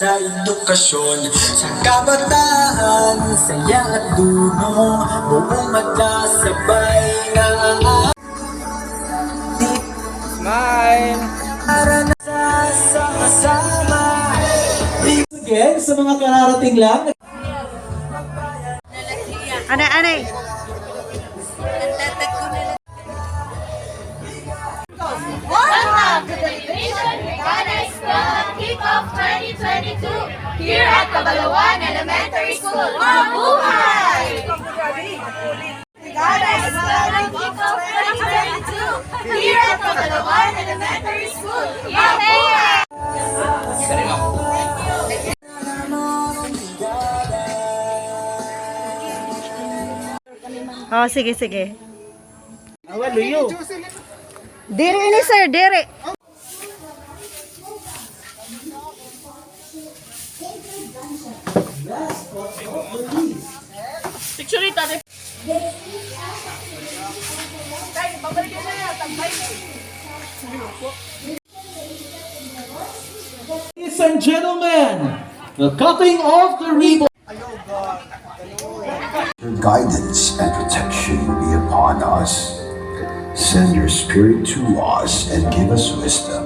sa edukasyon, sa kabataan, saya at dunong, buong magkasabay na Smile! para na sa kasama. Again, sa mga kararating lang. Anay. Welcome to the Division Brigada Eskwela Kick-Off 2022 here at Cabalawan Elementary School. Mabuhay! Brigada Eskwela Kick-Off 2022 here at Cabalawan Elementary School. Mabuhay! Oh, sige. Awaluyo! Diri ini sir, diri. Picture it, ate! Ladies and gentlemen, the cutting of the ribbon. Your guidance and protection be upon us. Send your spirit to us and give us wisdom.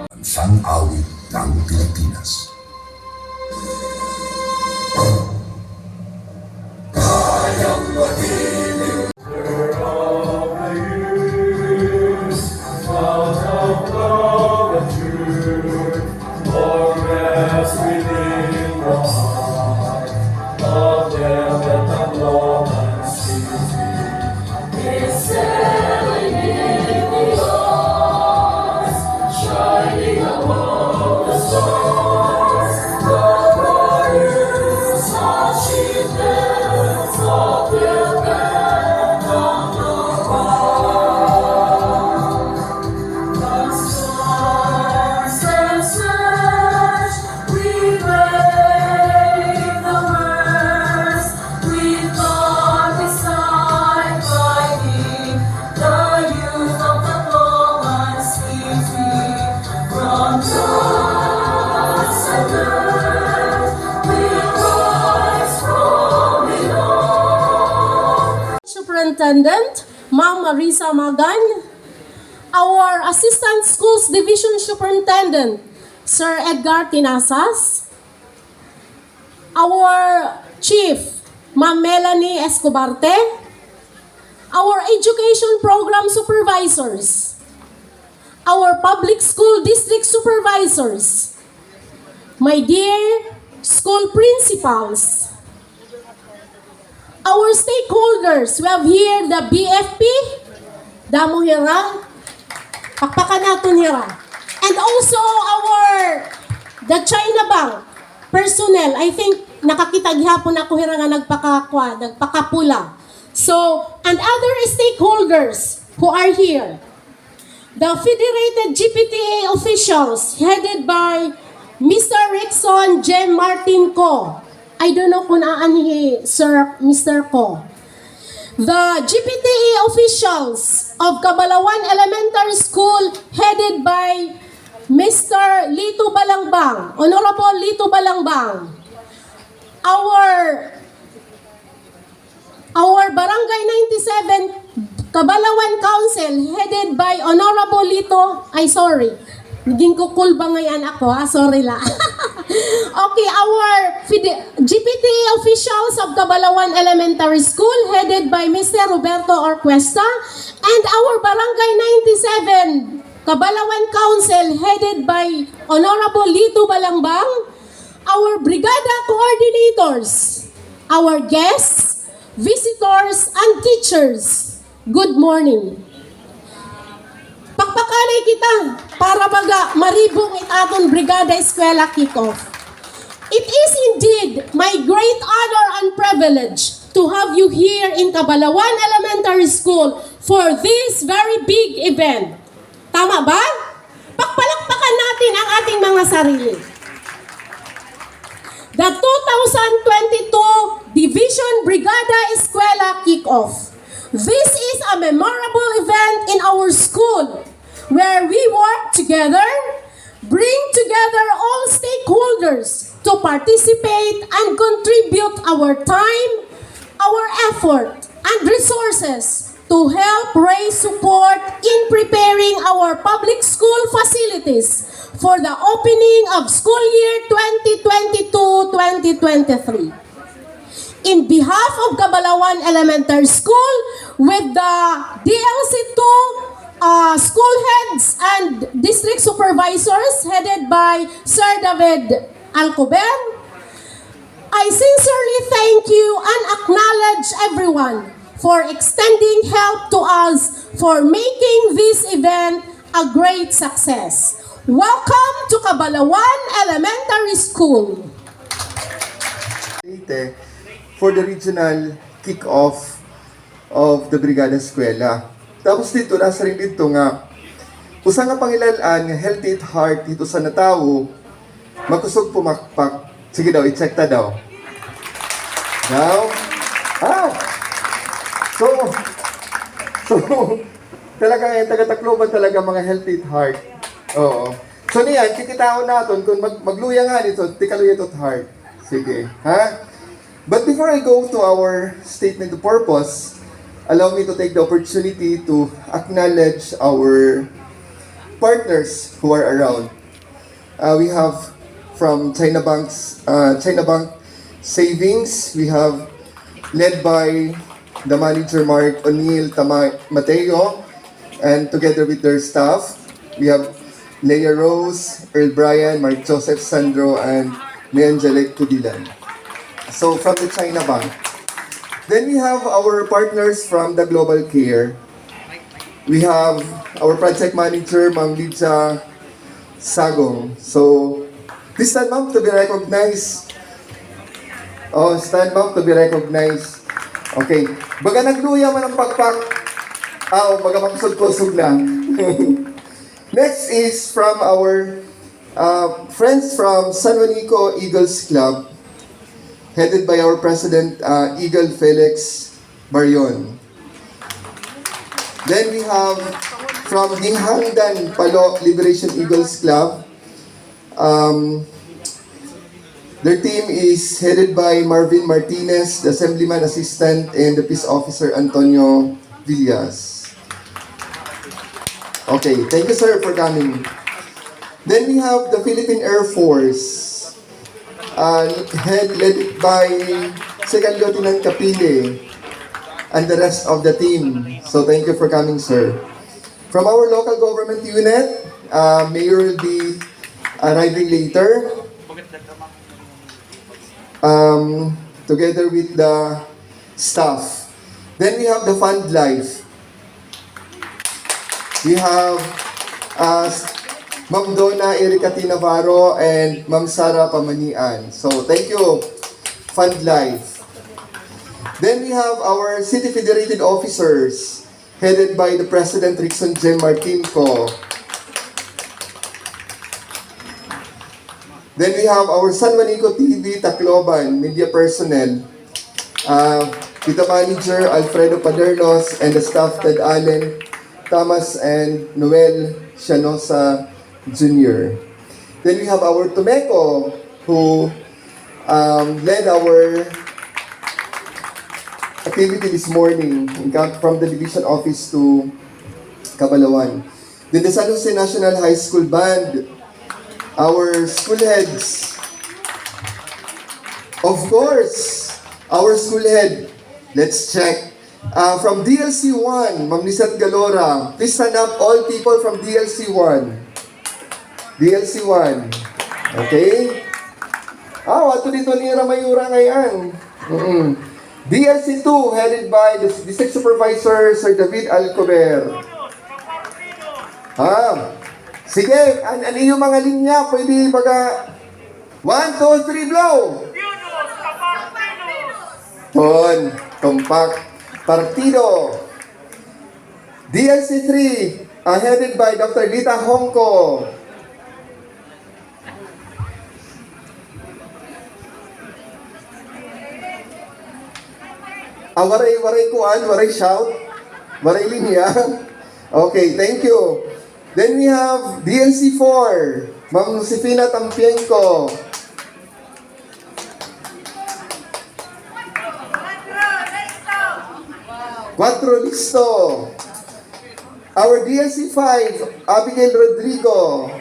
Bansang awit ng Pilipinas. Superintendent, Ma'am Marisa Magan, our Assistant Schools Division Superintendent, Sir Edgar Tinasas, our Chief, Ma'am Melanie Escobarte, our Education Program Supervisors, our Public School District Supervisors, my dear school principals, our stakeholders. We have here the BFP, Damo Hira, pakpakan natin Hira, and also the China Bank personnel. I think nakakita gihapon ako Hira nga nagpakapula. So, and other stakeholders who are here. The Federated GPTA officials headed by Mr. Rickson J. Martin Co. I don't know kung aanhi, Sir Mr. Ko. The GPTA officials of Cabalawan Elementary School headed by Mr. Lito Balangbang, Honorable Lito Balangbang. Our Barangay 97 Cabalawan Council headed by Honorable Lito, naging kukul ba ngayon ako, sorry la. Okay, our GPTA officials of Cabalawan Elementary School headed by Mr. Roberto Orquesta, and our Barangay 97 Cabalawan Council headed by Honorable Lito Balangbang, our Brigada coordinators, our guests, visitors, and teachers. Good morning. Pakpakanay kita para maribong aton Brigada Eskwela Kickoff. It is indeed my great honor and privilege to have you here in Cabalawan Elementary School for this very big event. Tama ba? Pakpalakpakan natin ang ating mga sarili. The 2022 Division Brigada Eskwela Kickoff. This is a memorable event in our school where we work together, bring together all stakeholders to participate and contribute our time, our effort, and resources to help raise support in preparing our public school facilities for the opening of school year 2022-2023. In behalf of Cabalawan Elementary School, with the DLC2 school heads and district supervisors headed by Sir David Alcober, I sincerely thank you and acknowledge everyone for extending help to us for making this event a great success. Welcome to Cabalawan Elementary School. For the regional kick-off of the Brigada Eskwela. Tapos dito, nasa rin dito nga, usa nga pangilalaan nga healthy at heart dito sa natawo, makusog pumakpak. Sige daw, i-check ta daw. Now, So, talaga taga-Tacloban talaga mga healthy at heart. Oo. So niyan, kikitaon natin kung magluya nga nito, tikaluya at heart. Sige, ha? But before I go to our statement of purpose, allow me to take the opportunity to acknowledge our partners who are around. We have from China Bank Savings, we have led by the manager Mark O'Neill Mateo, and together with their staff, we have Leia Rose, Earl Brian, Mark Joseph Sandro, and Angelique Tudilan. So from the China Bank. Then we have our partners from the Global Care. We have our project manager, Ma'am Lydia Sagong. So please stand, ma'am, to be recognized. Oh, stand, ma'am, to be recognized. Okay. Baga nagluya man ang pakpak. Baga makusog-kusog na. Next is from our friends from San Juanico Eagles Club, headed by our President, Eagle Felix Barion. Then we have from Dinghangdan Palo Liberation Eagles Club. Their team is headed by Marvin Martinez, the Assemblyman Assistant, and the Peace Officer Antonio Villas. Okay, thank you, sir, for coming. Then we have the Philippine Air Force, led by Second Lieutenant Capile and the rest of the team. So thank you for coming, sir. From our local government unit, Mayor will be arriving later, together with the staff. Then we have the Fund Life. We have Ma'am Donna Erika T. Navarro and Ma'am Sara Pamanian. So, thank you, Fund Life. Then we have our City Federated Officers, headed by the President Rickson J. Martinco. Then we have our San Juanico TV Tacloban media personnel, Tita Manager Alfredo Padernos and the staff Ted Allen, Thomas and Noel Sianosa Jr. Then we have our Tumeco, who led our activity this morning from the division office to Cabalawan. Then the San Jose National High School Band, our school heads. Of course, our school head. Let's check. From DLC 1, Ma'am Lizette Galora. Please stand up, all people from DLC 1. DLC 1. Okay? Ato dito ni Ramayura ngayon. DLC 2, headed by the District Supervisor, Sir David Alcober. Sige, ano yung mga linya? Pwede baga 1, 2, 3, blow! Ton, tumpak, partido. DLC 3, headed by Dr. Lita Hongko. Waray kuan, waray shout, waray linya. Okay, thank you. Then we have DLC 4, Ma'am Josefina Tampienko. Cuatro listo. Our DSC 5, Abigail Rodrigo.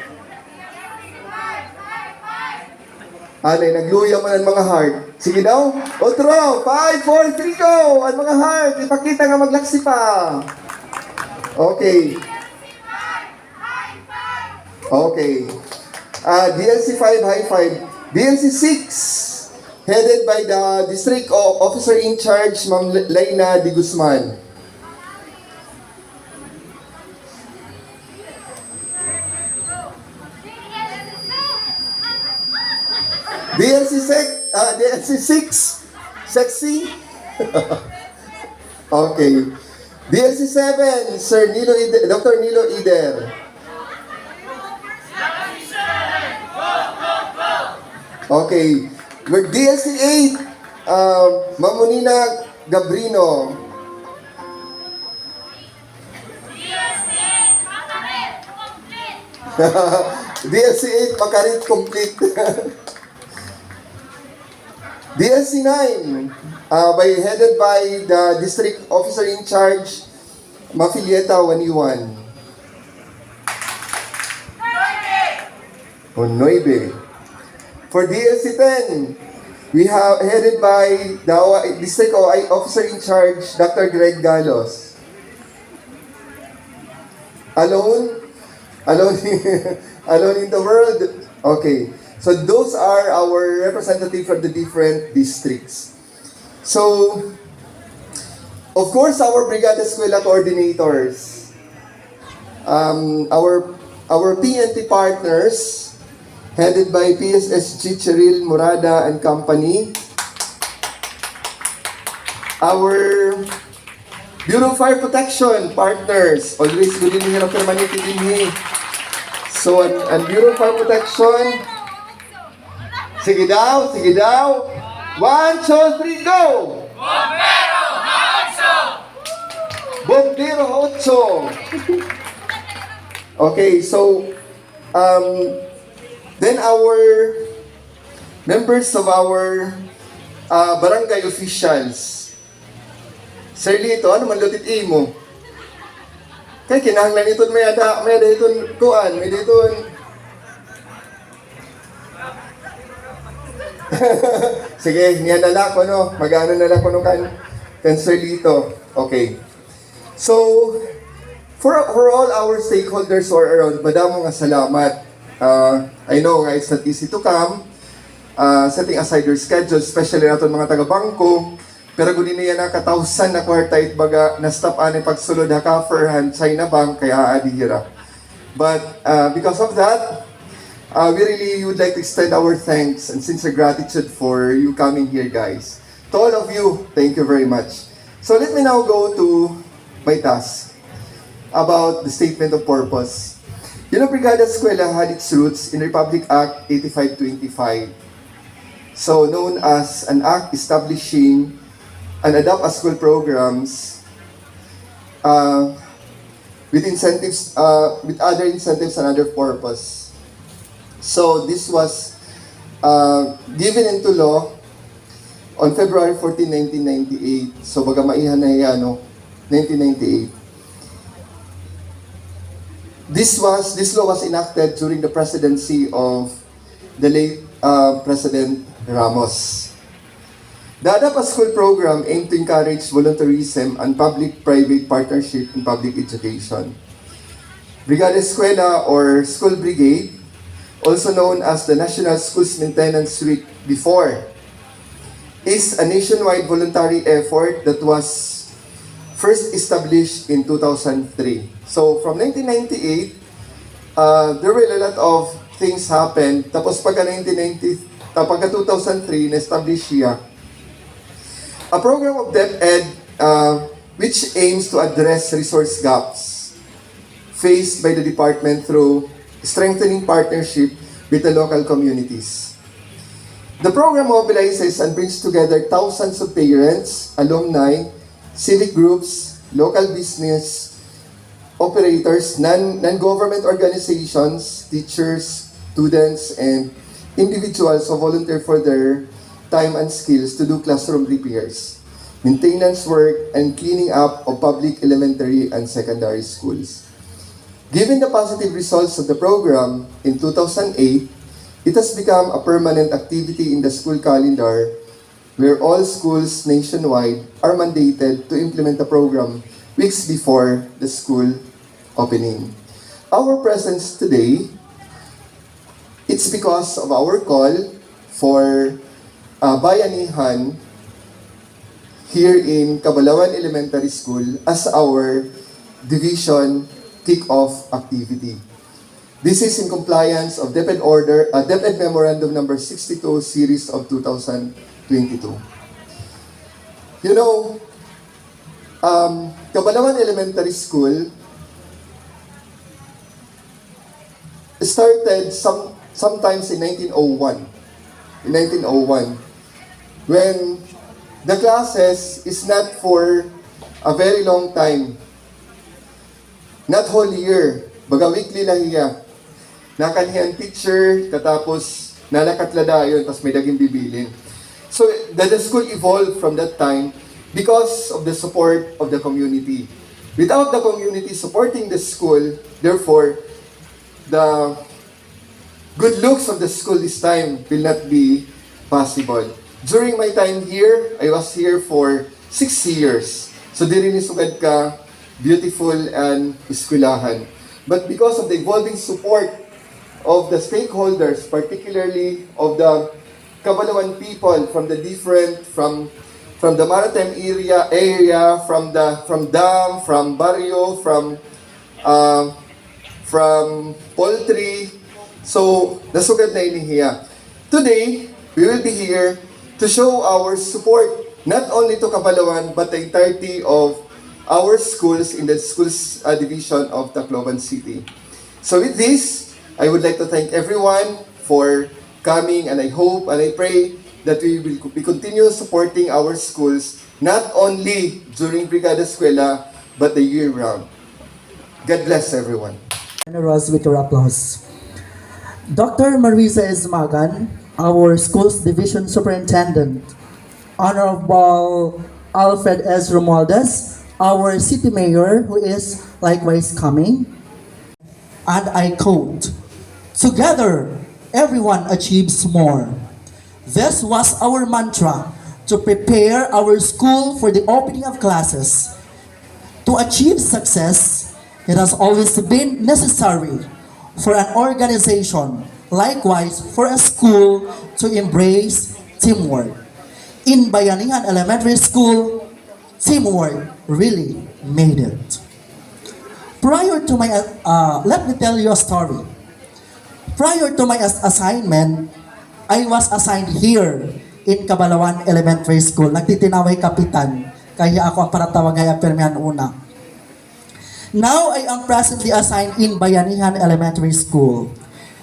Anay, nagluya man ang mga heart. Sige daw. Otro. 5, 4, 3, go. Ang mga heart. Ipakita nga maglaksi pa. Okay. Okay. DLC 5, high five. DLC 6, headed by the District Officer in Charge, Ma'am Laina de Guzman. DLC 6, sexy. Okay. DLC 7, Sir Nilo Ider, Dr. Nilo Ider. Okay. With DLC 8, Mamonina Gabrino. DLC 8, Makarit complete. DLC 9, headed by the District Officer in Charge, Mafilieta Waniwan. O 9. For DLC 10, we have headed by the District Officer in Charge, Dr. Greg Galos. Alone in the world. Okay. So those are our representatives from the different districts. So, of course, our Brigada Eskwela coordinators, our PNT partners, headed by PSSG Cheryl Murada and Company, our Bureau of Fire Protection partners, always good in here, permanente din here. So, ang Bureau of Fire Protection, sige daw. 1, 2, 3, go! Bombero Haotso! Okay, so, then our members of our barangay officials. Sir Lito, ano man lutit mo? Kaya kinahanglan ito may dito kuan, may dito. Sige, niyan na ko no. Magano na lang ko no kan Sir Lito. Okay. So, for all our stakeholders who are around, madamo nga salamat. I know nga it's not easy to come. Setting aside your schedule, especially naton mga taga-bangko. Pero kung niya na katawsan na kwartayt baga na stop ani pagsulod ha coverhan China Bank kaya adihira. But because of that, we really would like to extend our thanks and sincere gratitude for you coming here, guys. To all of you, thank you very much. So let me now go to my task about the statement of purpose. You know, Brigada Eskwela had its roots in Republic Act 8525. So known as an act establishing and adopt as school programs with incentives, with other incentives and other purpose. So this was given into law on February 14, 1998. So baga maihan na yan, 1998. This law was enacted during the presidency of the late President Ramos. The Adapt a School program aimed to encourage volunteerism and public-private partnership in public education. Brigada Eskwela or School Brigade, also known as the National Schools Maintenance Week before, is a nationwide voluntary effort that was first established in 2003. So from 1998, there were a lot of things happened. Tapos pagka 2003, na-establish siya a program of DepEd which aims to address resource gaps faced by the department through strengthening partnership with the local communities. The program mobilizes and brings together thousands of parents, alumni, civic groups, local business, operators, non-government organizations, teachers, students and individuals who volunteer for their time and skills to do classroom repairs, maintenance work, and cleaning up of public elementary and secondary schools. Given the positive results of the program in 2008, it has become a permanent activity in the school calendar where all schools nationwide are mandated to implement the program weeks before the school opening. Our presence today, it's because of our call for bayanihan here in Cabalawan Elementary School as our division kick-off activity. This is in compliance of DepEd DepEd Memorandum Number 62 Series of 2022. You know, Cabalawan Elementary School started sometimes in 1901. In 1901, when the classes is not for a very long time, not whole year, baga weekly lang iya. Nakanihan teacher, katapos nalakatlada yun, tapos may daging bibilin. So the school evolved from that time because of the support of the community. Without the community supporting the school, therefore, the good looks of the school this time will not be possible. During my time here, I was here for 6 years. So diri ni sugad ka beautiful and eskwelahan. But because of the evolving support of the stakeholders, particularly of the Cabalawan people from the different from the maritime area, from Dam, from Barrio, from Poultry. So, nasugad na inihiya. Today, we will be here to show our support not only to Cabalawan but the entirety of our schools in the schools division of Tacloban City. So with this, I would like to thank everyone for coming, and I hope and I pray that we will continue supporting our schools not only during Brigada Eskwela but the year round. God bless everyone. Generous with your applause. Dr. Marisa Esmagan, our school's division superintendent. Honorable Alfred S. Romualdez, our city mayor, who is likewise coming. And I quote, "Together, everyone achieves more." This was our mantra to prepare our school for the opening of classes. To achieve success, it has always been necessary for an organization, likewise for a school, to embrace teamwork. In Bayanihan Elementary School, teamwork really made it. Prior to my, let me tell you a story. Prior to my assignment, I was assigned here in Cabalawan Elementary School. Nagtitinaway kapitan, kaya ako ang paratawag ay permihan una. Now, I am presently assigned in Bayanihan Elementary School.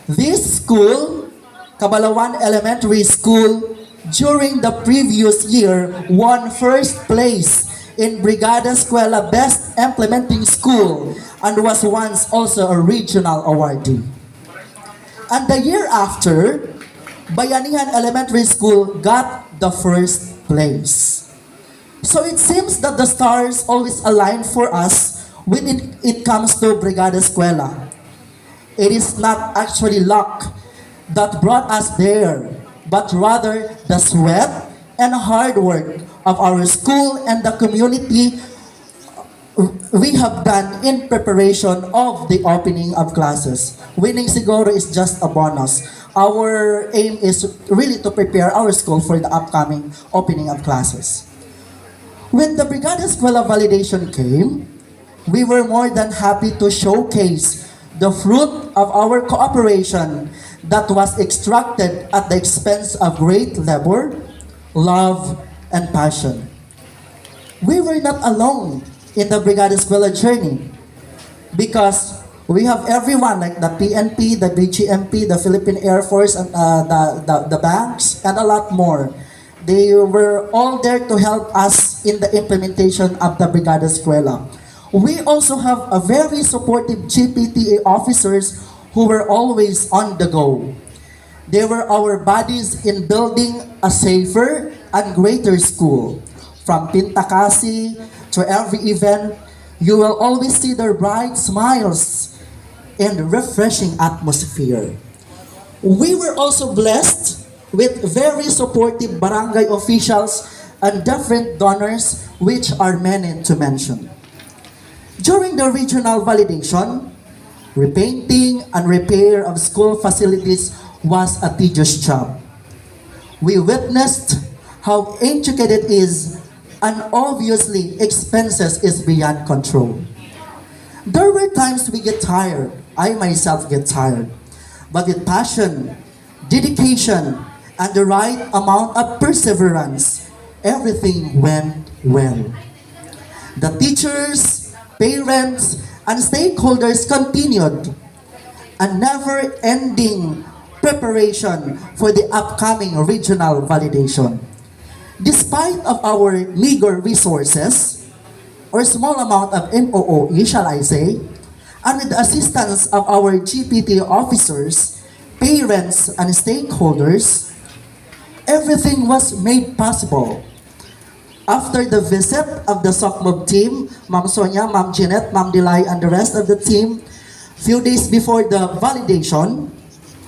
This school, Cabalawan Elementary School, during the previous year, won first place in Brigada Eskwela Best Implementing School and was once also a regional awardee. And the year after, Bayanihan Elementary School got the first place. So it seems that the stars always align for us when it comes to Brigada Eskwela. It is not actually luck that brought us there, but rather the sweat and hard work of our school and the community we have done in preparation of the opening of classes. Winning siguro is just a bonus. Our aim is really to prepare our school for the upcoming opening of classes. When the Brigada Eskwela validation came, we were more than happy to showcase the fruit of our cooperation that was extracted at the expense of great labor, love, and passion. We were not alone in the Brigada Eskwela journey because we have everyone like the PNP, the BGMP, the Philippine Air Force, and the banks, and a lot more. They were all there to help us in the implementation of the Brigada Eskwela. We also have a very supportive GPTA officers who were always on the go. They were our buddies in building a safer and greater school. From Pintakasi to every event, you will always see their bright smiles and refreshing atmosphere. We were also blessed with very supportive barangay officials and different donors, which are many to mention. During the regional validation, repainting and repair of school facilities was a tedious job. We witnessed how intricate it is, and obviously expenses is beyond control. There were times we get tired. I myself get tired. But with passion, dedication, and the right amount of perseverance, everything went well. The teachers, parents, and stakeholders continued a never-ending preparation for the upcoming regional validation. Despite of our meager resources, or small amount of MOOE, shall I say, and with the assistance of our GPT officers, parents, and stakeholders, everything was made possible. After the visit of the SOCMOB team, Ma'am Sonia, Ma'am Jeanette, Ma'am Delay, and the rest of the team, few days before the validation,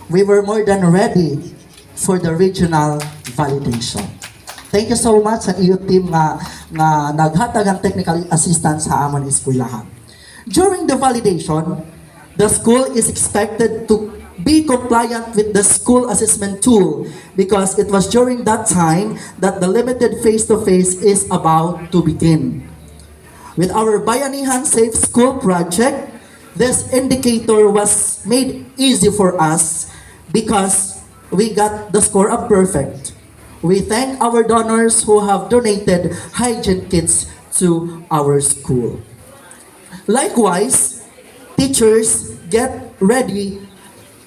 we were more than ready for the regional validation. Thank you so much sa iyo team nga naghatag ang technical assistance sa amon eskwelahan. During the validation, the school is expected to be compliant with the school assessment tool because it was during that time that the limited face-to-face is about to begin. With our Bayanihan Safe School project, this indicator was made easy for us because we got the score of perfect. We thank our donors who have donated hygiene kits to our school. Likewise, teachers get ready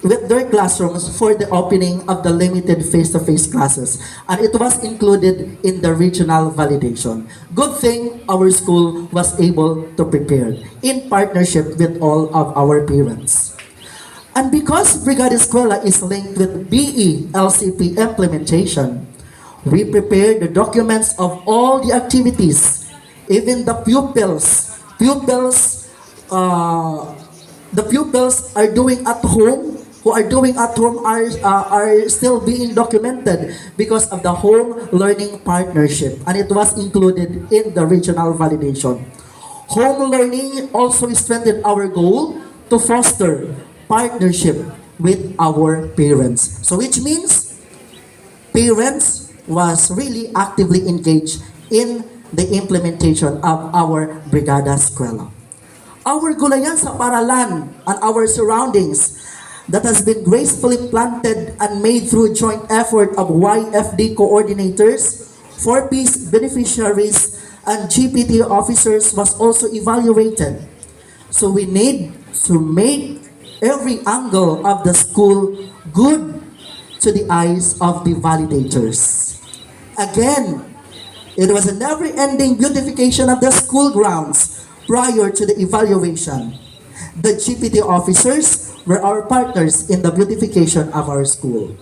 with their classrooms for the opening of the limited face-to-face classes, and it was included in the regional validation. Good thing our school was able to prepare in partnership with all of our parents. And because Brigada Eskwela is linked with BE LCP implementation, we prepared the documents of all the activities, even the pupils. The pupils are doing at home, who are doing at home are still being documented because of the home learning partnership, and it was included in the regional validation. Home learning also strengthened our goal to foster partnership with our parents. So which means parents was really actively engaged in the implementation of our Brigada Eskwela. Our gulayan sa paralan and our surroundings that has been gracefully planted and made through joint effort of YFD coordinators, 4Ps beneficiaries, and GPT officers was also evaluated. So we need to make every angle of the school good to the eyes of the validators. Again, it was a never-ending beautification of the school grounds prior to the evaluation. The GPT officers were our partners in the beautification of our school.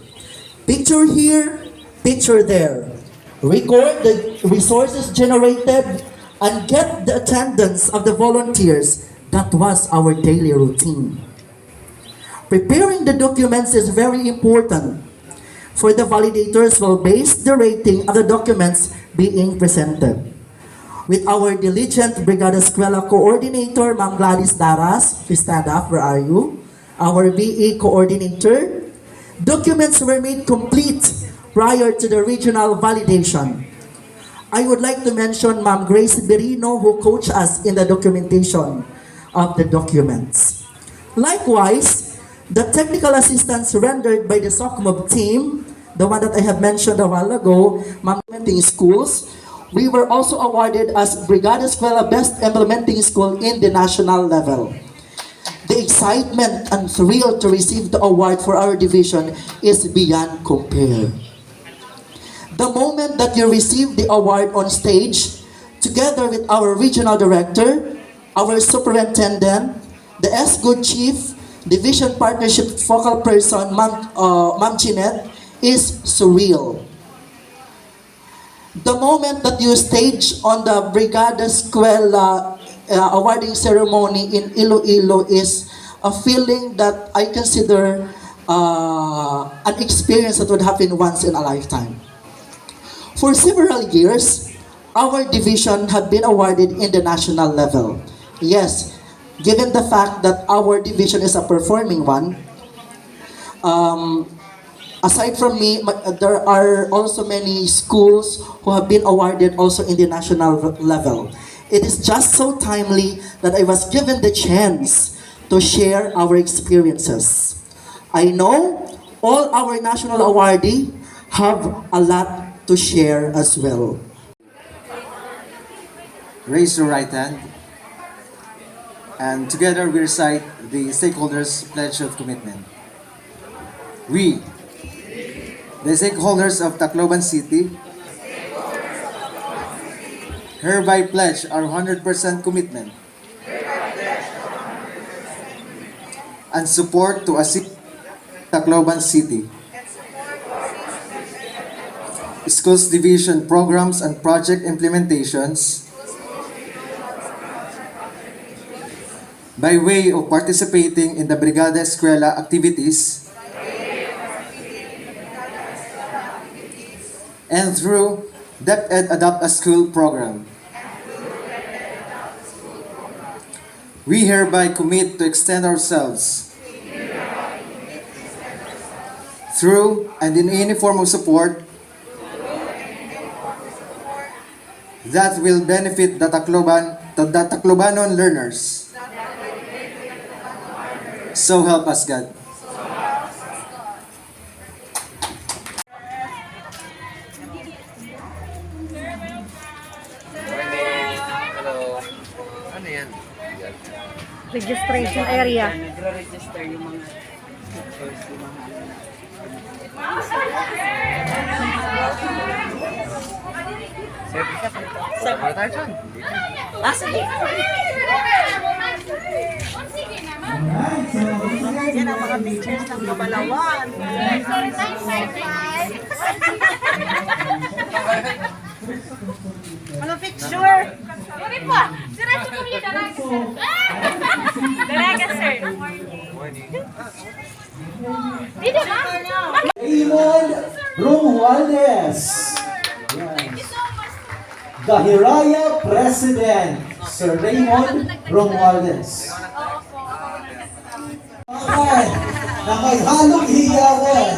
Picture here, picture there. Record the resources generated and get the attendance of the volunteers. That was our daily routine. Preparing the documents is very important, for the validators will base the rating of the documents being presented. With our diligent Brigada Eskwela coordinator, Ma'am Gladys Daras, please stand up, where are you? Our BE coordinator, documents were made complete prior to the regional validation. I would like to mention Ma'am Grace Berino, who coached us in the documentation of the documents. Likewise, the technical assistance rendered by the SOCMOB team, the one that I have mentioned a while ago, implementing schools, we were also awarded as Brigada Eskwela Best Implementing School in the national level. The excitement and thrill to receive the award for our division is beyond compare. The moment that you receive the award on stage, together with our regional director, our superintendent, the SGOOD chief, Division Partnership Focal Person, Ma'am Jeanette, is surreal. The moment that you stage on the Brigada Eskwela awarding ceremony in Iloilo is a feeling that I consider an experience that would happen once in a lifetime. For several years, our division have been awarded in the national level. Yes, given the fact that our division is a performing one, aside from me, there are also many schools who have been awarded also in the national level. It is just so timely that I was given the chance to share our experiences. I know all our national awardees have a lot to share as well. Raise your right hand, and together we recite the stakeholders' pledge of commitment. We, the stakeholders of Tacloban City, hereby pledge our 100% commitment and support to assist Tacloban City Schools Division programs and project implementations by way of participating in the Brigada Eskwela activities and through DepEd Adopt a School program. We hereby commit to extend ourselves through and in any form of support that will benefit the Taclobanon learners. So help us God. Registration area. Nagre-register yung mga Yan ang mga teachers ng Cabalawan. Ano picture? Sorry po. Diretso po yung dalaga, sir. Dalaga, sir. Dito ba? Raymond Romualdez. The Hiraya President, Sir Raymond Romualdez. Okay, na may halong hiyawan.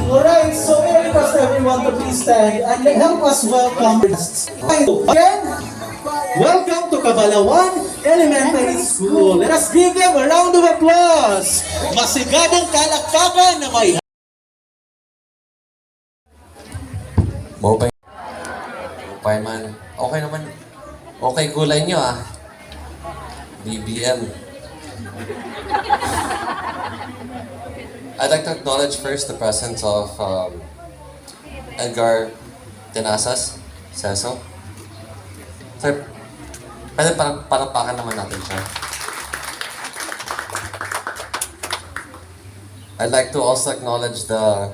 Alright, so may request everyone to please stand and help us welcome guests. Again, welcome to Cabalawan Elementary School. Let us give them a round of applause. Masigabong kalakpakan na may Mopay man. Okay naman. Okay gulay nyo ah. BBM. I'd like to acknowledge first the presence of Edgar Tenasas, Seso. Sir, pwede parapakan naman natin siya. I'd like to also acknowledge the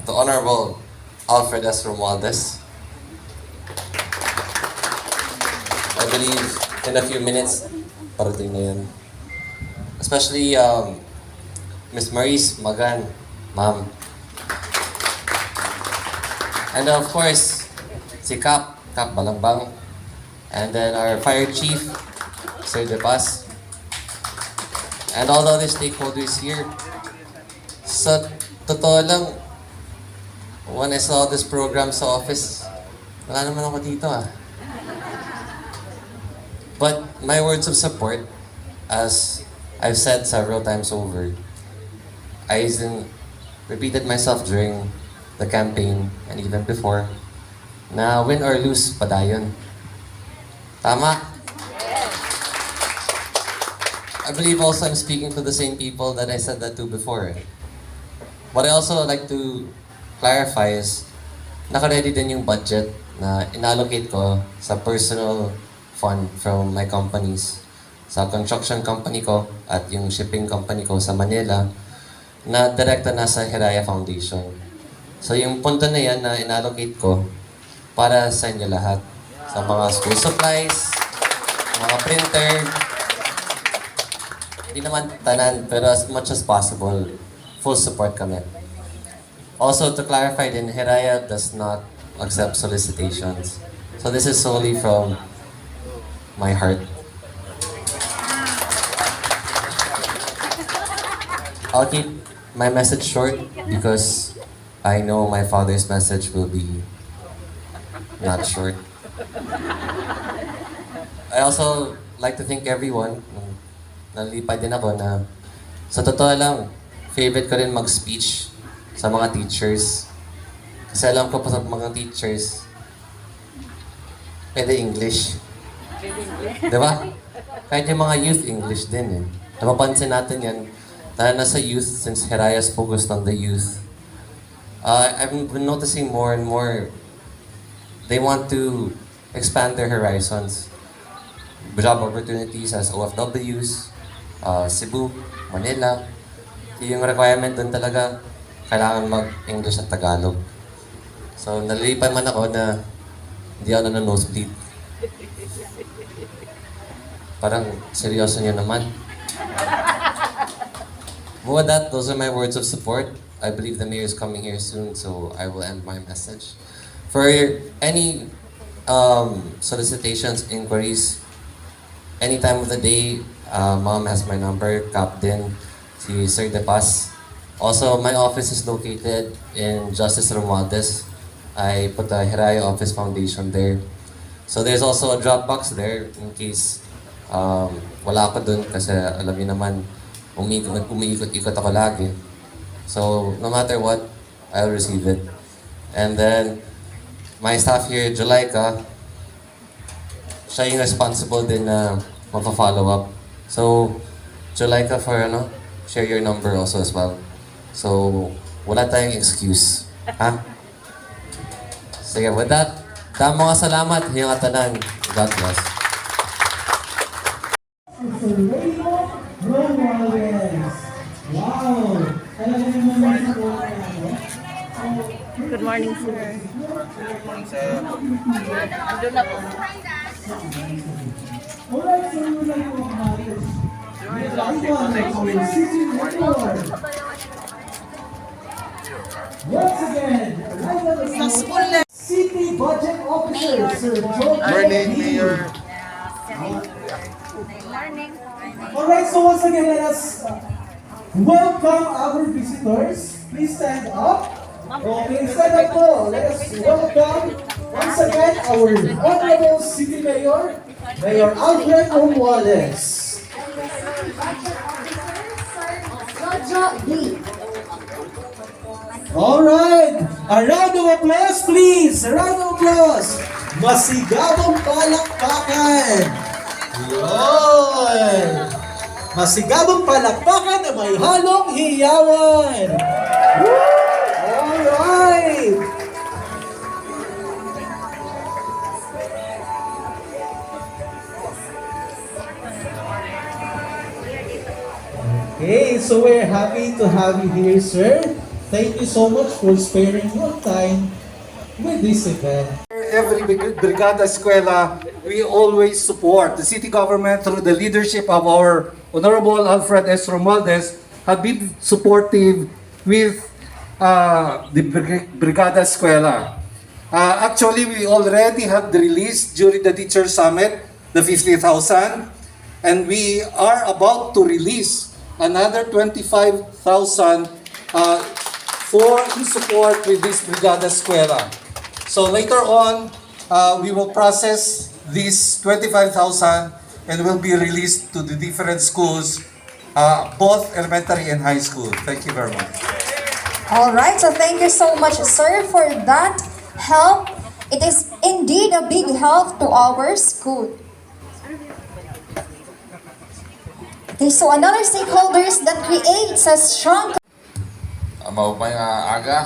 Honorable Alfred S. Romualdez. I believe in a few minutes, parating na yan. Especially Miss Maurice Magan, ma'am. And of course, si Cap Balangbang. And then our Fire Chief, Sir De Paz. And all the other stakeholders here. Sa totoo lang, when I saw this program sa office, wala naman ako dito ah. But my words of support, as I've said several times over, I repeated myself during the campaign and even before, na win or lose, padayon. Tama? I believe also I'm speaking to the same people that I said that to before. What I also like to clarify is, naka-ready din yung budget na inallocate ko sa personal fund from my companies. Sa construction company ko at yung shipping company ko sa Manila na direkta na sa Hiraya Foundation. So yung punto na yan na inallocate ko para sa inyo lahat. Sa mga school supplies, mga printer, hindi naman tanan, pero as much as possible, full support kami. Also, to clarify din, Hiraya does not accept solicitations. So this is solely from my heart. I'll keep my message short because I know my father's message will be not short. I also like to thank everyone. Nalipad din ako na sa totoo lang, favorite ko rin mag-speech sa mga teachers. Kasi alam ko pa sa mga teachers, pwede English. Diba? Kahit yung mga youth English din eh. Napapansin natin yan, na nasa youth, since Hiraya's focused on the youth. I've been noticing more and more, they want to expand their horizons. Job opportunities as OFWs, Cebu, Manila. Yung requirement doon talaga, kailangan mag-English at Tagalog. So, nalilipan man ako na hindi ako na nosebleed. Parang seryoso niyo naman. But with that, those are my words of support. I believe the mayor is coming here soon, so I will end my message. For any solicitations, inquiries, any time of the day, Mom has my number, Captain, si Sir De Paz. Also, my office is located in Justice Romualdez. I put the Hiraya Office Foundation there. So there's also a drop box there in case wala ako dun kasi alam niyo naman, umiikot-ikot ako lagi. So no matter what, I'll receive it. And then, my staff here, Julaica, siya yung responsible din na magpa-follow up. So, Julaica, share your number also as well. So, wala tayong excuse. Ha? Sige, with that, damo nga salamat. Hiyang atanan. God bless. Wow! Alam mo naman sa Good morning, sir. Andun na po. Alright, so you like to acknowledge once again, right at the City Budget Officer, Sir George. Morning, Mayor. Alright, so once again, let us welcome our visitors. Please stand up. Okay, stand up po. Let us welcome once again our Honorable City Mayor, Mayor Alfred Romualdez. Alright, a round of applause please. A round of applause. Masigabong palakpakan. Yun. Masigabong palakpakan na may halong hiyawan. Alright. Okay, so we're happy to have you here, sir. Thank you so much for sparing your time with this event. Every Brigada Eskwela, we always support the city government through the leadership of our Honorable Alfred S. Romualdez, have been supportive with the Brigada Eskwela. Actually, we already had released during the Teacher Summit the 50,000, and we are about to release another 25,000 in support with this Brigada Eskwela. So later on, we will process this 25,000 and will be released to the different schools, both elementary and high school. Thank you very much. All right, so thank you so much, sir, for that help. It is indeed a big help to our school. Okay, so another stakeholders that creates a strong... Maupay nga aga.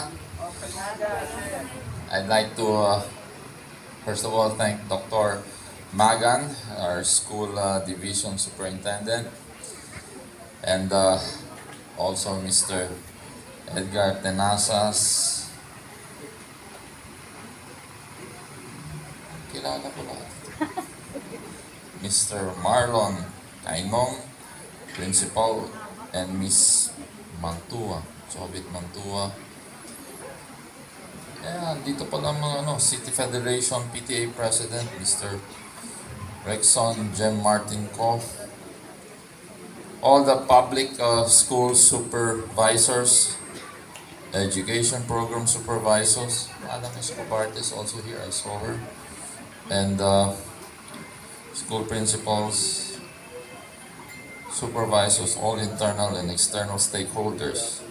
I'd like to first of all thank Dr. Magan, our school division superintendent, and also Mr. Edgar Tenasas. Kilala ko lahat. Mr. Marlon Kainong, principal, and Miss Mantua, Chobit Mantua. Ayan, dito pala mga City Federation PTA President, Mr. Rexon Jem Martin Co. All the public school supervisors, education program supervisors. Madam Escobar is also here, I saw her. And school principals, supervisors, all internal and external stakeholders.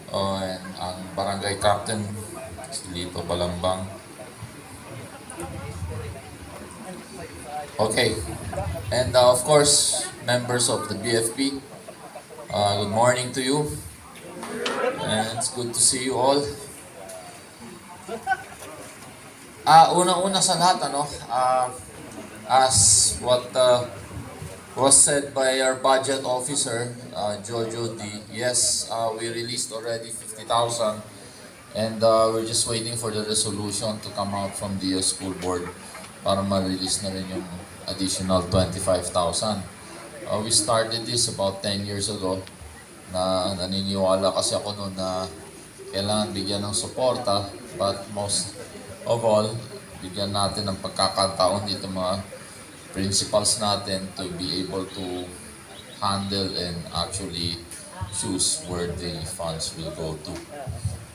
And ang barangay captain, si Lito Balambang. Okay, and of course, members of the BFP, good morning to you. And it's good to see you all. Una-una sa lahat, as what was said by our budget officer, Jojo D. Yes, we released already 50,000, and we're just waiting for the resolution to come out from the school board para ma-release na rin yung additional 25,000. We started this about 10 years ago, na naniniwala kasi ako noon na kailangan bigyan ng suporta, but most of all, bigyan natin ng pagkakataon dito mga principals natin to be able to handle and actually choose where the funds will go to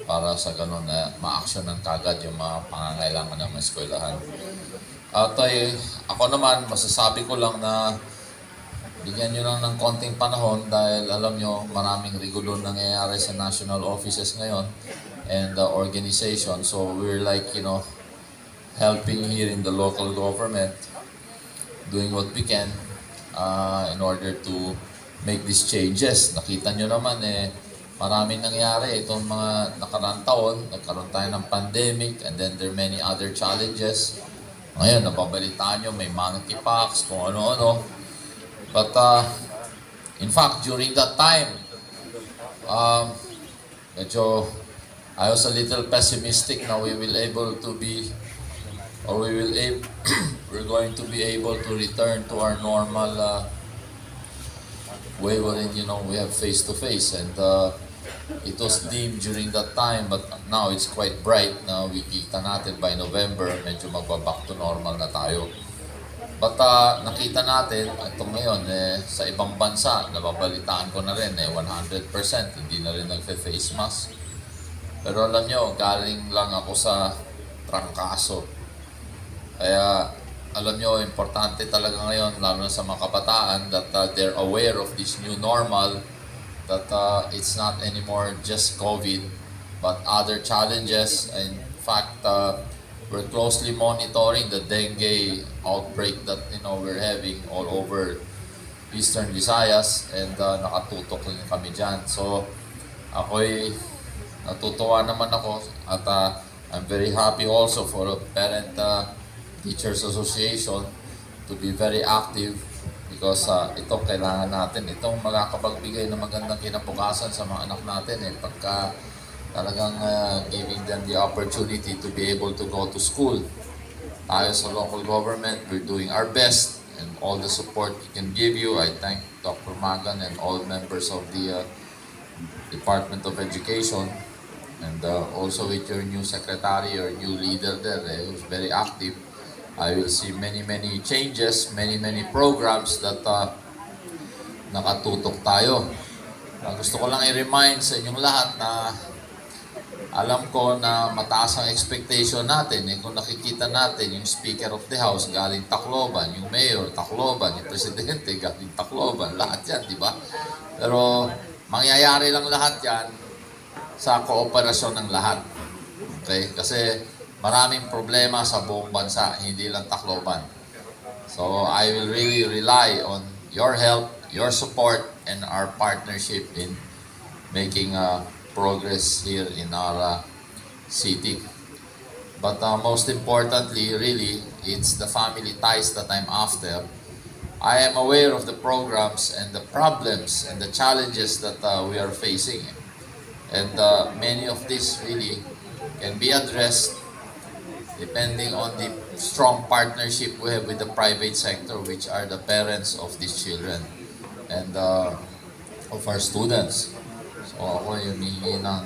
para sa ganun na ma-actionan kagad yung mga pangangailangan ng mga eskwelahan. At ako naman, masasabi ko lang na bigyan nyo lang ng konting panahon dahil alam nyo, maraming regular nangyayari sa national offices ngayon and the organization. So we're like, helping here in the local government, doing what we can in order to make these changes. Nakita nyo naman maraming nangyari itong mga nakaraang taon. Nagkaroon tayo ng pandemic and then there are many other challenges. Ngayon, napabalitaan nyo, may monkeypox, kung ano-ano. But in fact, during that time, I was a little pessimistic na we're going to be able to return to our normal way wherein, we have face-to-face. And it was dim during that time, but now it's quite bright. Now, kita natin by November, medyo magba-back to normal na tayo. But nakita natin, ito ngayon, sa ibang bansa, nababalitaan ko na rin, 100%, hindi na rin nagfe-face mask. Pero alam nyo, galing lang ako sa trangkaso. Kaya, alam nyo, importante talaga ngayon, lalo na sa mga kabataan, that they're aware of this new normal, that it's not anymore just COVID, but other challenges. In fact, we're closely monitoring the dengue outbreak that we're having all over Eastern Visayas, and nakatutok rin kami dyan. So ako'y natutuwa naman ako at I'm very happy also for the Parent Teachers Association to be very active because ito kailangan natin. Itong makakapagbigay ng magandang kinabukasan sa mga anak natin pagka talagang giving them the opportunity to be able to go to school. Tayo sa local government, we're doing our best and all the support we can give you. I thank Dr. Magan and all members of the Department of Education, and also with your new secretary or new leader there who's very active. I will see many changes, many programs that nakatutok tayo. Gusto ko lang i-remind sa inyong lahat na alam ko na mataas ang expectation natin. Kung nakikita natin yung Speaker of the House galing Tacloban, yung Mayor Tacloban, yung Presidente galing Tacloban, lahat yan, di ba? Pero mangyayari lang lahat yan sa kooperasyon ng lahat. Okay? Kasi maraming problema sa buong bansa, hindi lang Tacloban. So I will really rely on your help, your support, and our partnership in making progress here in our city. But most importantly, really, it's the family ties that I'm after. I am aware of the programs and the problems and the challenges that we are facing. And many of these really can be addressed depending on the strong partnership we have with the private sector, which are the parents of these children and of our students. So ako yung hihingi ng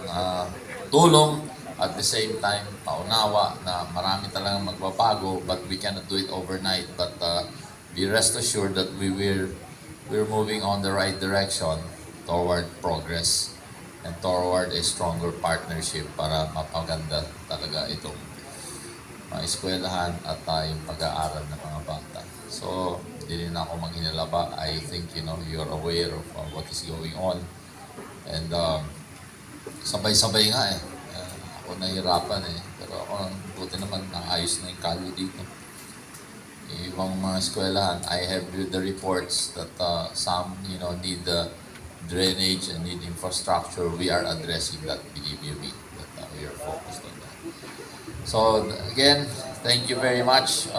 tulong at the same time paunawa na marami talagang magbabago, but we cannot do it overnight. But be rest assured that we're moving on the right direction toward progress and toward a stronger partnership para mapaganda talaga itong mga eskwelahan at yung pag-aaral ng mga bata. So, hindi rin ako maghinalaba. I think, you're aware of what is going on. And sabay-sabay nga eh. Ako nahihirapan eh. Pero ako, buti naman, naayos na yung kalye dito. Ibang mga eskwelahan, I have the reports that some, need drainage and need infrastructure. We are addressing that, believe you me, that we are focused on that. So again, thank you very much.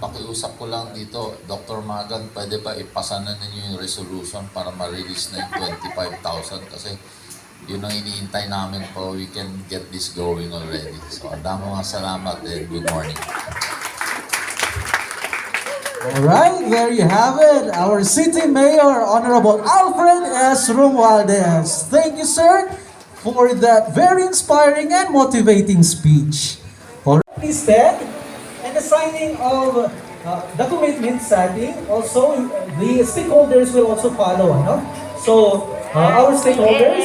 Pakiusap ko lang dito, Dr. Magan, pwede ba ipasa na ninyo yung resolution para ma-release na yung 25,000 kasi yun ang iniintay namin po, we can get this going already. So, damo nga salamat and good morning. Alright, there you have it. Our City Mayor, Honorable Alfred S. Romualdez. Thank you, sir, for that very inspiring and motivating speech. Alright, please stand. And the signing of the commitment signing, also the stakeholders will also follow. So, our stakeholders,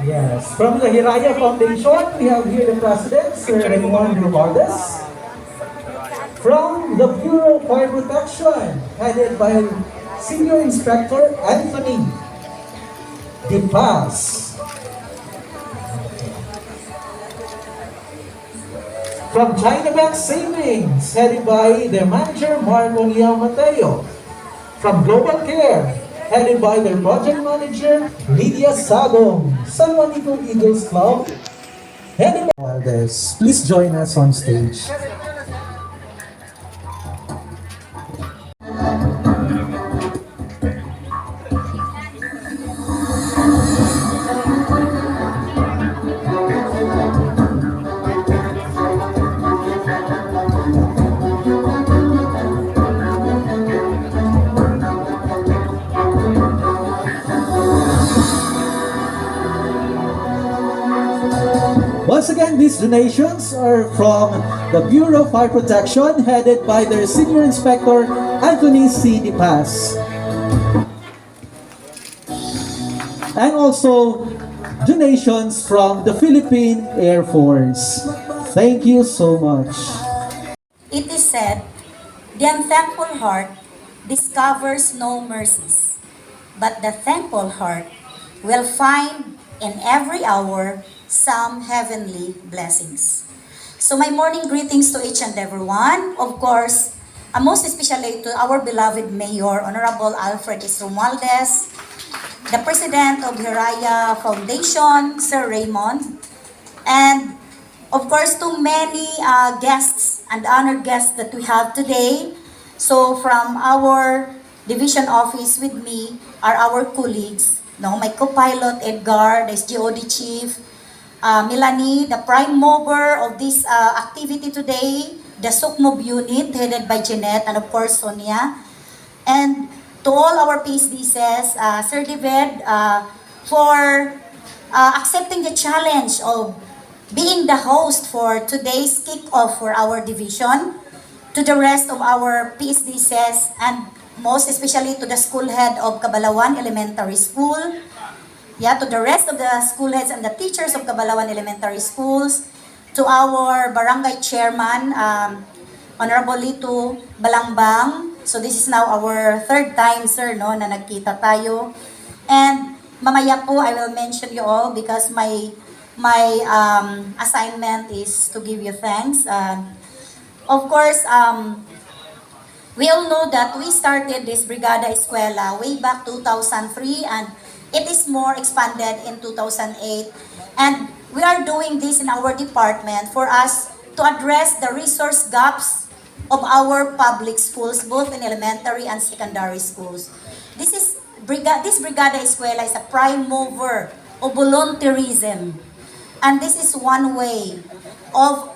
yes, from the Hiraya Foundation, we have here the President, Sir Raymond Romualdez. From the Bureau of Fire Protection, headed by Senior Inspector Anthony De Paz. From China Bank Savings, headed by their manager, Marco Mateo. From Global Care, headed by their project manager, Lydia Sagong. San Juanico Eagles Club, headed by Valdez. Please join us on stage. Once again, these donations are from the Bureau of Fire Protection, headed by their Senior Inspector, Anthony C. De Paz. And also, donations from the Philippine Air Force. Thank you so much. It is said, the unthankful heart discovers no mercies, but the thankful heart will find in every hour some heavenly blessings. So my morning greetings to each and everyone. Of course, most especially to our beloved Mayor, Honorable Alfred S. Romualdez, the President of Hiraya Foundation, Sir Raymond, and of course to many guests and honored guests that we have today. So from our division office with me are our colleagues, my co-pilot Edgar, the SGOD Chief, Melanie, the prime mover of this activity today, the SOCMOB unit headed by Jeanette, and of course Sonia. And to all our PSDCs, Sir David, for accepting the challenge of being the host for today's kick-off for our division. To the rest of our PSDCs, and most especially to the school head of Cabalawan Elementary School, to the rest of the school heads and the teachers of Cabalawan Elementary Schools, to our barangay chairman, Honorable Lito Balangbang. So this is now our third time, sir, na nagkita tayo. And mamaya po, I will mention you all because my assignment is to give you thanks. Of course, We all know that we started this Brigada Eskwela way back 2003 and it is more expanded in 2008. And we are doing this in our department for us to address the resource gaps of our public schools, both in elementary and secondary schools. This Brigada Eskwela is a prime mover of volunteerism. And this is one way of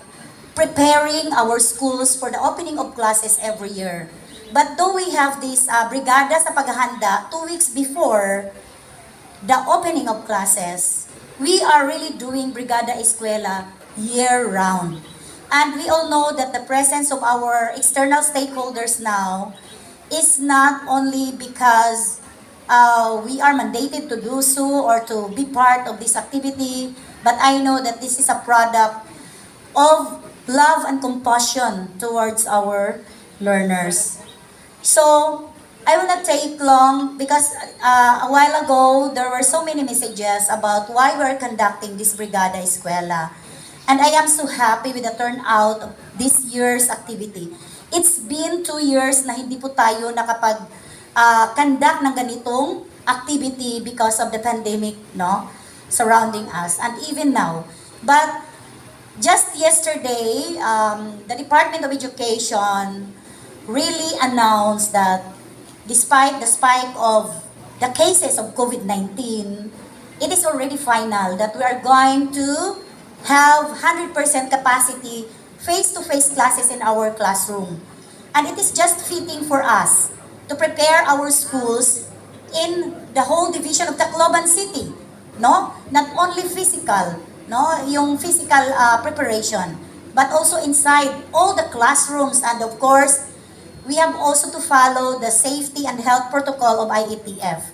preparing our schools for the opening of classes every year. But though we have this brigada sa paghahanda 2 weeks before the opening of classes, we are really doing Brigada Eskwela year-round. And we all know that the presence of our external stakeholders now is not only because we are mandated to do so or to be part of this activity, but I know that this is a product of love and compassion towards our learners. So, I will not take long because a while ago, there were so many messages about why we're conducting this Brigada Eskwela. And I am so happy with the turnout of this year's activity. It's been 2 years na hindi po tayo nakapag-conduct ng ganitong activity because of the pandemic, no, surrounding us. And even now. But just yesterday, the Department of Education really announced that despite the spike of the cases of COVID-19, it is already final that we are going to have 100% capacity face-to-face classes in our classroom. And it is just fitting for us to prepare our schools in the whole division of Tacloban City, no? Not only physical, no, yung physical preparation, but also inside all the classrooms. And of course, we have also to follow the safety and health protocol of IETF.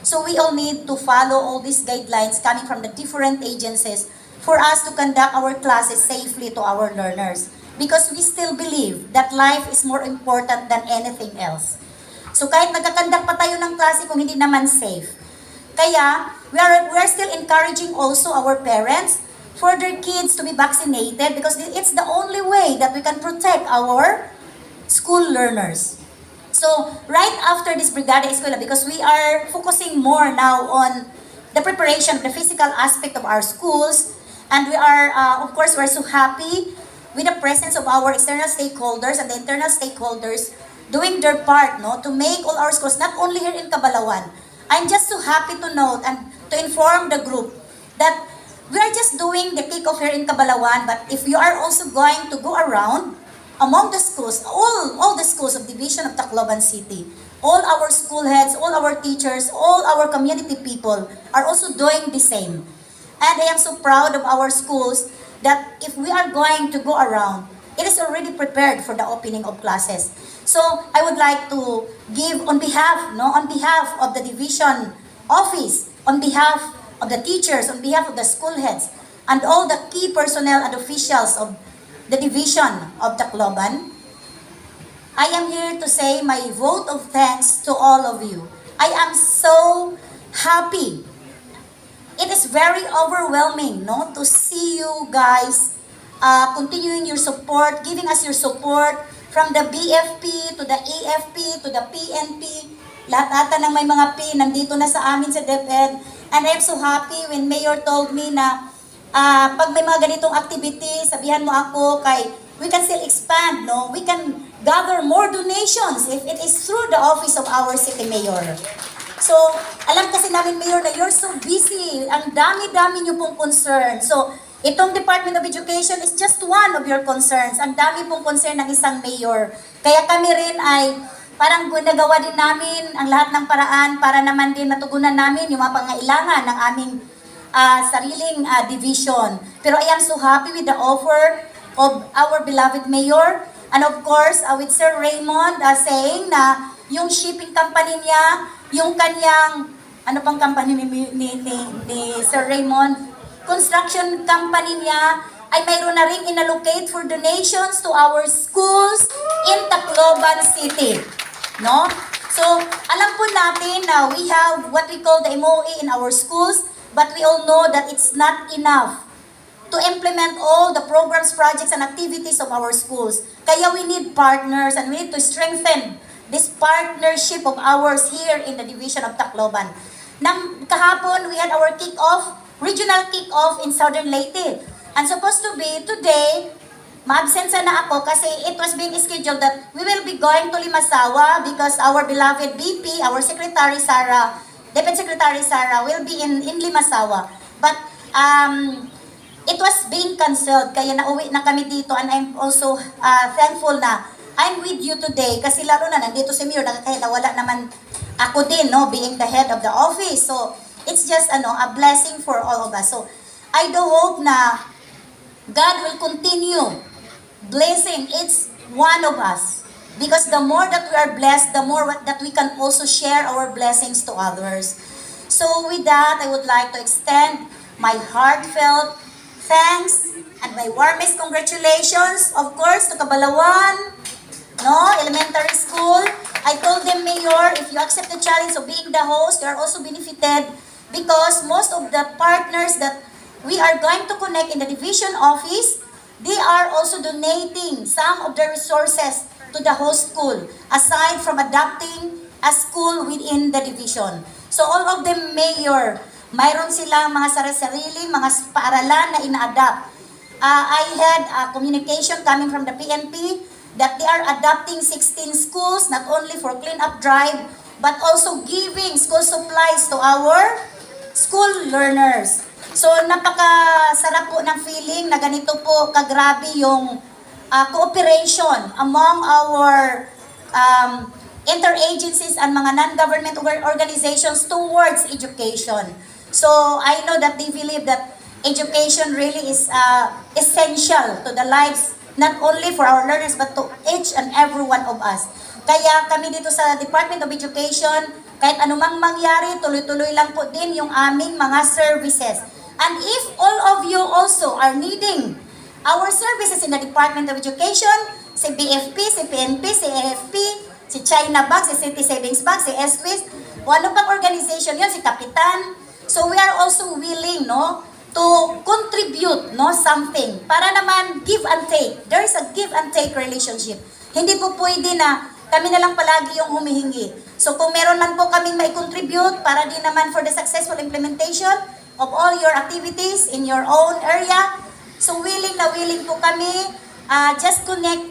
So we all need to follow all these guidelines coming from the different agencies for us to conduct our classes safely to our learners. Because we still believe that life is more important than anything else. So kahit nagkakandak pa tayo ng klase kung hindi naman safe. Kaya, we are still encouraging also our parents for their kids to be vaccinated because it's the only way that we can protect our school learners. So, right after this Brigada Eskwela, because we are focusing more now on the preparation, the physical aspect of our schools, and we are, of course, we're so happy with the presence of our external stakeholders and the internal stakeholders doing their part, no, to make all our schools, not only here in Cabalawan. I'm just so happy to note and to inform the group that we are just doing the kickoff here in Cabalawan, but if you are also going to go around among the schools, all the schools of Division of Tacloban City, all our school heads, all our teachers, all our community people are also doing the same. And I am so proud of our schools that if we are going to go around, it is already prepared for the opening of classes. So I would like to give on behalf of the division office, on behalf of the teachers, on behalf of the school heads, and all the key personnel and officials of the division of Tacloban, I am here to say my vote of thanks to all of you. I am so happy. It is very overwhelming, no, to see you guys continuing your support, giving us your support from the BFP to the AFP to the PNP. Lahat ata ng may mga P nandito na sa amin sa DepEd. And I'm so happy when Mayor told me na pag may mga ganitong activity, sabihan mo ako kay we can still expand, no? We can gather more donations if it is through the office of our city mayor. So, alam kasi namin, Mayor, na you're so busy. Ang dami-dami niyo pong concern. So, itong Department of Education is just one of your concerns. Ang dami pong concern ng isang mayor. Kaya kami rin ay parang ginagawa din namin ang lahat ng paraan para naman din matugunan namin yung mga pangailangan ng aming sariling division. Pero I am so happy with the offer of our beloved mayor. And of course, with Sir Raymond saying na yung shipping company niya, yung kanyang, ano pang company ni Sir Raymond, construction company niya, ay mayroon na rin inallocate for donations to our schools in Tacloban City. No? So, alam po natin na we have what we call the MOA in our schools, but we all know that it's not enough to implement all the programs, projects, and activities of our schools. Kaya we need partners and we need to strengthen this partnership of ours here in the division of Tacloban. Kahapon, we had our regional kick-off in Southern Leyte. And supposed to be today, ma-absent sana ako kasi it was being scheduled that we will be going to Limasawa because our beloved BP, our Secretary Sara, Deputy Secretary Sara will be in Limasawa. But it was being canceled kaya nauwi na kami dito, and I'm also thankful na I'm with you today kasi lalo na nandito si Mayor, kahit wala naman ako din, no, being the head of the office. So it's just a blessing for all of us. So I do hope na God will continue blessing each one of us, because the more that we are blessed, the more that we can also share our blessings to others. So with that, I would like to extend my heartfelt thanks and my warmest congratulations, of course, to Cabalawan Elementary School. I told them, Mayor, if you accept the challenge of being the host, you are also benefited because most of the partners that we are going to connect in the division office, they are also donating some of their resources to the host school, aside from adopting a school within the division. So all of them, Mayor, mayroon silang mga sarili-sariling mga paaralan na ina-adapt. I had a communication coming from the PNP that they are adopting 16 schools, not only for clean-up drive, but also giving school supplies to our school learners. So napakasarap po ng feeling na ganito po kagrabe yung cooperation among our interagencies and mga non-government organizations towards education. So I know that they believe that education really is essential to the lives, not only for our learners, but to each and every one of us. Kaya kami dito sa Department of Education, kahit anumang mangyari, tuloy-tuloy lang po din yung aming mga services. And if all of you also are needing our services in the Department of Education, si BFP, si PNP, si AFP, si China Bank, si City Savings Bank, si Eskwela, o ano pang organization yun, si Kapitan. So we are also willing, to contribute, something para naman give and take. There is a give and take relationship. Hindi po pwede na kami na lang palagi yung humihingi. So kung meron man po kaming mai-contribute para din naman for the successful implementation of all your activities in your own area, so willing na willing po kami, just connect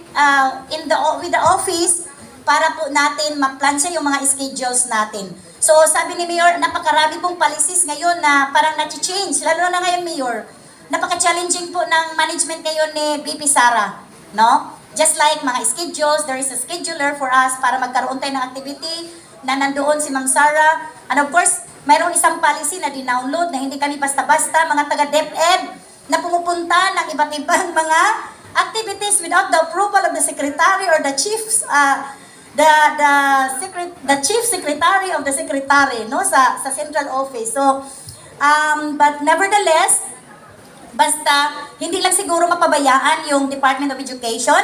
with the office para po natin ma-plansya yung mga schedules natin. So sabi ni Mayor, napakarami pong policies ngayon na parang na-change, lalo na ngayon, Mayor. Napaka-challenging po ng management ngayon ni BP Sara, Just like mga schedules, there is a scheduler for us para magkaroon tayo ng activity na nandoon si Ma'am Sara. And of course, mayroong isang policy na dinownload na hindi kami basta-basta mga taga-DepEd na pumupunta ng iba't ibang mga activities without the approval of the secretary or the chief chief secretary of the secretary sa central office. So but nevertheless, basta hindi lang siguro mapabayaan yung Department of Education.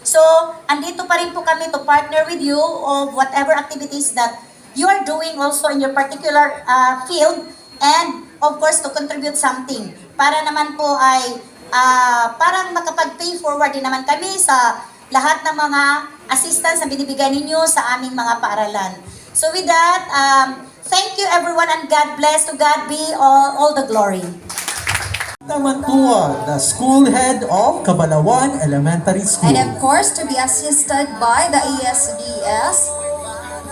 So andito pa rin po kami to partner with you of whatever activities that you are doing also in your particular field, and of course to contribute something para naman po ay parang makapag-pay forward din naman kami sa lahat ng mga assistance na binibigay ninyo sa aming mga paaralan. So with that, thank you everyone and God bless. To God be all the glory. Tamantua, the school head of Cabalawan Elementary School. And of course, to be assisted by the ESDS,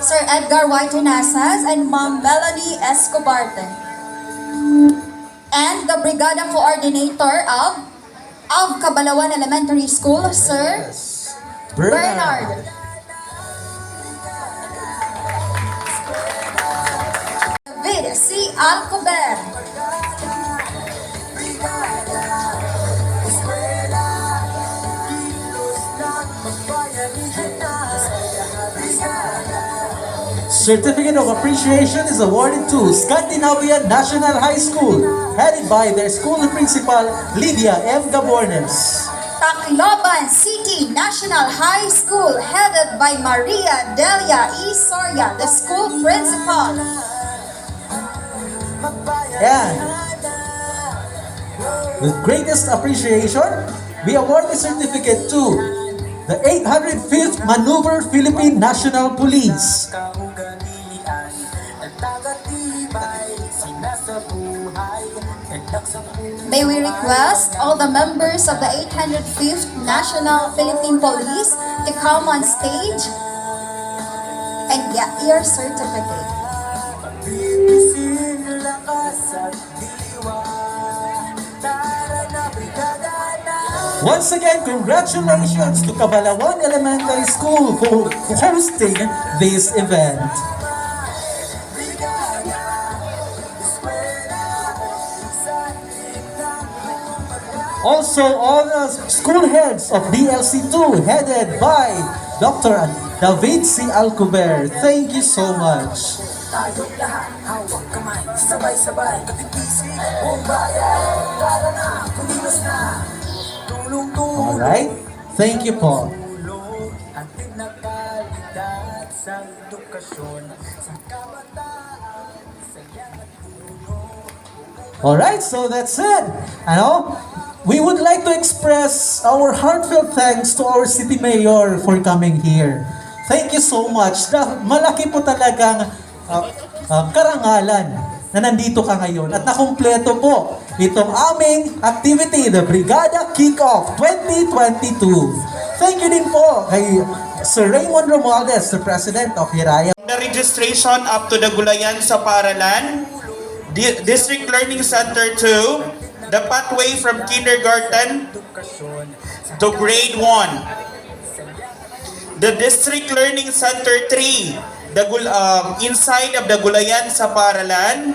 Sir Edgar White Nasas and Ma'am Melanie Escobarte. And the Brigada Coordinator of Cabalawan Elementary School, Sir Bernard. David C. Alcober. Certificate of Appreciation is awarded to Scandinavian National High School, headed by their school principal, Lydia M. Gabornes. Tacloban City National High School, headed by Maria Delia E. Soria, the school principal. And With greatest appreciation, we award the certificate to the 805th Maneuver Philippine National Police. May we request all the members of the 805th National Philippine Police to come on stage and get your certificate. Once again, congratulations to Cabalawan Elementary School for hosting this event. Also, all the school heads of DLC2 headed by Dr. David C. Alcover. Thank you so much. Alright, thank you po. Alright, so that's it. We would like to express our heartfelt thanks to our City Mayor for coming here. Thank you so much. Malaki po talagang karangalan na nandito ka ngayon at nakumpleto po itong aming activity, the Brigada Kickoff 2022. Thank you din po kay Sir Raymond Romualdez, the President of Hiraya. The registration up to the Gulayan sa Paralan, District Learning Center 2, the pathway from kindergarten to grade 1. The District Learning Center 3, inside of the Gulayan sa Paralan.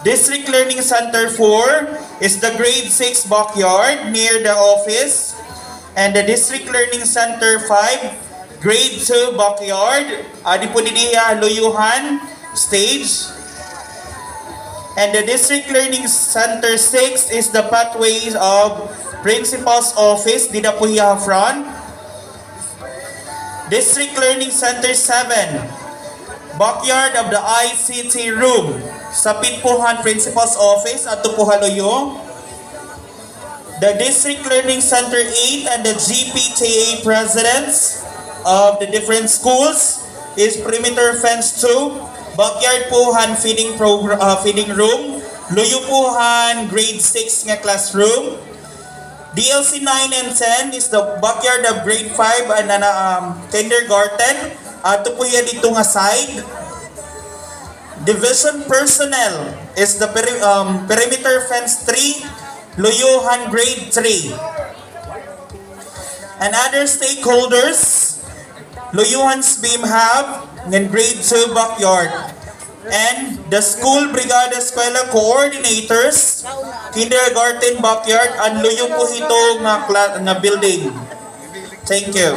District Learning Center 4 is the grade 6 backyard near the office. And the District Learning Center 5, grade 2 backyard, di po didiya Luyuhan stage. And the District Learning Center 6 is the pathways of Principal's Office, di na po hiya front. District Learning Center 7, backyard of the ICT room, sa Pitpuhan Principal's Office at Tupuhaloyo. The District Learning Center 8 and the GPTA presidents of the different schools is Perimeter Fence 2, Backyard Puhan feeding room, Luyupuhan grade 6 nga classroom. DLC 9 and 10 is the backyard of grade 5 and kindergarten. Ito po yan dito nga side. Division personnel is the Perimeter Fence 3, Luyuhan grade 3. And other stakeholders, Luyuhan's Beam Hub, ng grade 2 backyard. And the school Brigada Eskwela coordinators, kindergarten backyard, and Luyong po ito nga building. Thank you.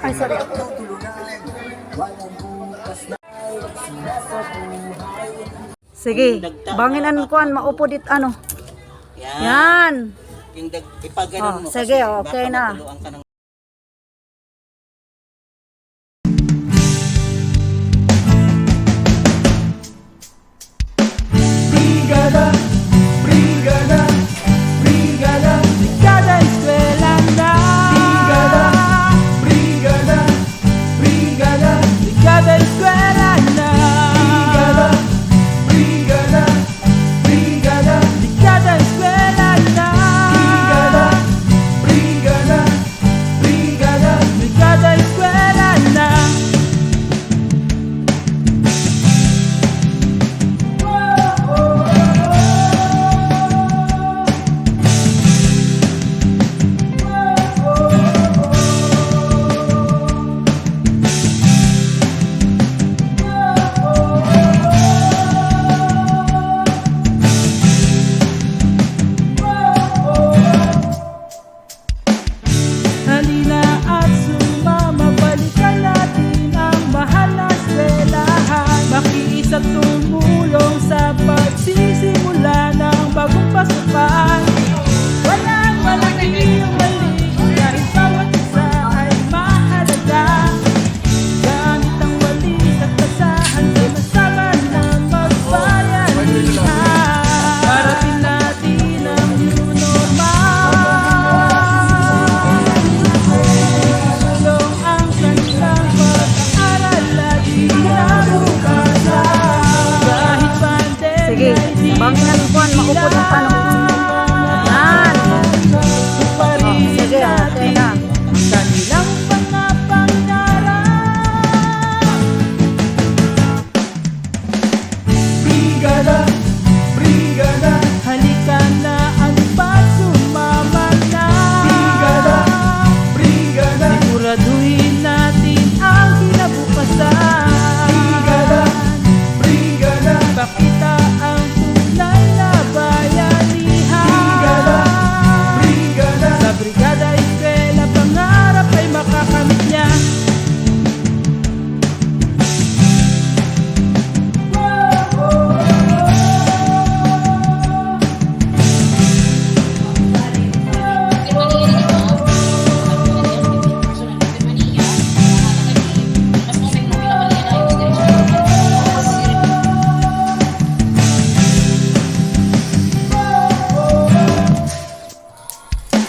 Ay, sorry. Sige, banginan kuan maupo dit ano. Yan. Yung ipaganon mo. Sige, okay na. Brigada, Brigada, Brigada, Brigada Eskwela na. Brigada, Brigada, Brigada, Brigada Eskwela na. Brigada, Brigada, Brigada Eskwela na. Brigada, Brigada, maupod yung ano. Yan. Sige, okay na. Kanilang mga pangarap. Brigada, Brigada, halika na at sumama na. Brigada, Brigada, siguraduhin natin ang kinabukasan. Brigada, Brigada, pakita ang tunay na bayanihan. Brigada, Brigada, sa Brigada Eskwela, pangarap ay makakamit niya.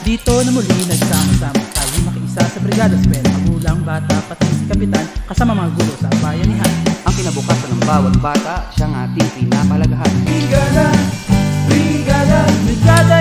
Dito na muli nagsama-sama tayo makiisa sa Brigada Eskwela. Magulang, bata, pati si Kapitan, kasama mga gulo sa bayanihan. Ang kinabukasan ng bawat bata, siyang ating pinapalagahan. Brigada, Brigada, Brigada